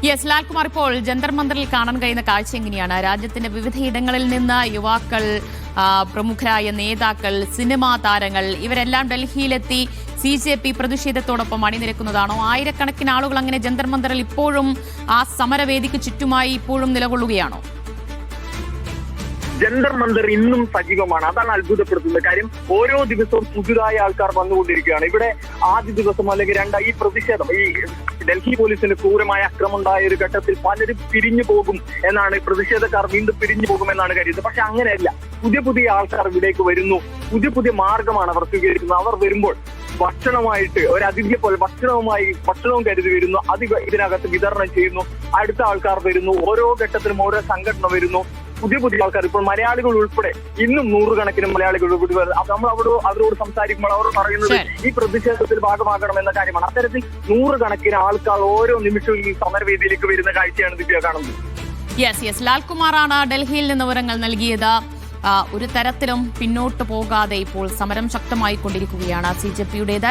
Yes, Lalkumar, ഇപ്പോൾ ജന്തർ മന്ദറിൽ കാണാൻ കഴിയുന്ന കാഴ്ച എങ്ങനെയാണ്? രാജ്യത്തിന്റെ വിവിധയിടങ്ങളിൽ നിന്ന് യുവാക്കൾ, പ്രമുഖരായ നേതാക്കൾ, സിനിമാ താരങ്ങൾ ഇവരെല്ലാം ഡൽഹിയിലെത്തി CJP പ്രതിഷേധത്തോടൊപ്പം അണിനിരക്കുന്നതാണോ? ആയിരക്കണക്കിന് ആളുകൾ അങ്ങനെ ജന്തർ മന്ദറിൽ ഇപ്പോഴും ആ സമരവേദിക്ക് ചുറ്റുമായി ഇപ്പോഴും നിലകൊള്ളുകയാണോ? ജന്തർ മന്ദർ ഇന്നും സജീവമാണ്. അതാണ് അത്ഭുതപ്പെടുത്തുന്നത്. കാര്യം ഓരോ ദിവസവും പുതുതായ ആൾക്കാർ വന്നുകൊണ്ടിരിക്കുകയാണ്. ഇവിടെ ആദ്യ ദിവസം അല്ലെങ്കിൽ ഈ പ്രതിഷേധം, ഈ ഡൽഹി പോലീസിന് ക്രൂരമായ അക്രമം ഉണ്ടായ ഒരു ഘട്ടത്തിൽ പലരും പിരിഞ്ഞു പോകും എന്നാണ്, പ്രതിഷേധക്കാർ വീണ്ടും പിരിഞ്ഞു പോകുമെന്നാണ് കരുതുന്നത്. പക്ഷെ അങ്ങനെയല്ല. പുതിയ ആൾക്കാർ ഇവിടേക്ക് വരുന്നു. പുതിയ മാർഗമാണ് അവർ സ്വീകരിക്കുന്നത്. അവർ വരുമ്പോൾ ഭക്ഷണമായിട്ട് ഒരു അതിഥിയെ പോലെ ഭക്ഷണവും കരുതി വരുന്നു. അത് ഇതിനകത്ത് വിതരണം ചെയ്യുന്നു. അടുത്ത ആൾക്കാർ വരുന്നു. ഓരോ ഘട്ടത്തിലും ഓരോ സംഘടന വരുന്നു. പുതിയ ആൾക്കാർ, ഇപ്പോൾ മലയാളികൾ ഉൾപ്പെടെ ഇന്നും നൂറുകണക്കിന് മലയാളികൾ ഇവിടെ വരുന്നത്. നമ്മൾ അവരോട് സംസാരിക്കുമ്പോൾ അവർ പറയുന്നത് ഈ പ്രതിഷേധത്തിൽ ഭാഗമാകണം എന്ന കാര്യമാണ്. അത്തരത്തിൽ നൂറുകണക്കിന് ആൾക്കാർ ഓരോ നിമിഷവും ഈ സമരവേദിയിലേക്ക് വരുന്ന കാഴ്ചയാണ് ദിവ്യ കാണുന്നത്. യെസ്, ലാൽകുമാറാണ് ഡൽഹിയിൽ നിന്ന് വിവരങ്ങൾ നൽകിയത്. ഒരു തരത്തിലും പിന്നോട്ട് പോകാതെ ഇപ്പോൾ സമരം ശക്തമായി കൊണ്ടിരിക്കുകയാണ് CJP യുടേത്.